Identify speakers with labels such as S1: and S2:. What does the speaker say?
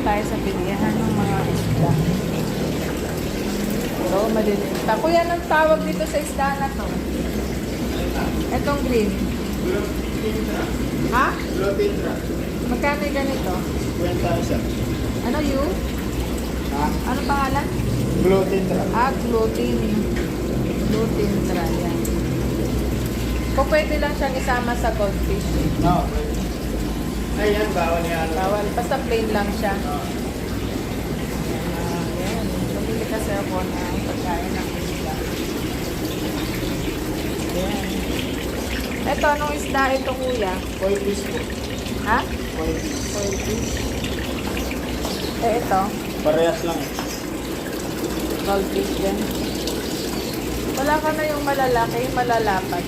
S1: tayo sa bilihan ng mga isda. Pero malilit pa. Kuya, anong tawag dito sa isda na to? Etong green. Ha?
S2: Glutindra.
S1: Magkano yung ganito?
S2: 20,000.
S1: Ano you?
S2: Ha?
S1: Ano pangalan?
S2: Glutindra.
S1: Gluten. Gluten yan. Kung pwede lang siyang isama sa goldfish.
S2: No. Ayan, bawal yan.
S1: Bawal. Basta plain lang siya.
S2: No.
S1: Ayan. Pumili kasi ako ng pagkain ng isda. Ayan. Ito, anong isda ito, kuya?
S2: Koi fish po.
S1: Ha?
S2: Koi fish.
S1: Goldfish. Ito.
S2: Parehas lang.
S1: Goldfish din. Wala ka na yung malalaki, malalapad.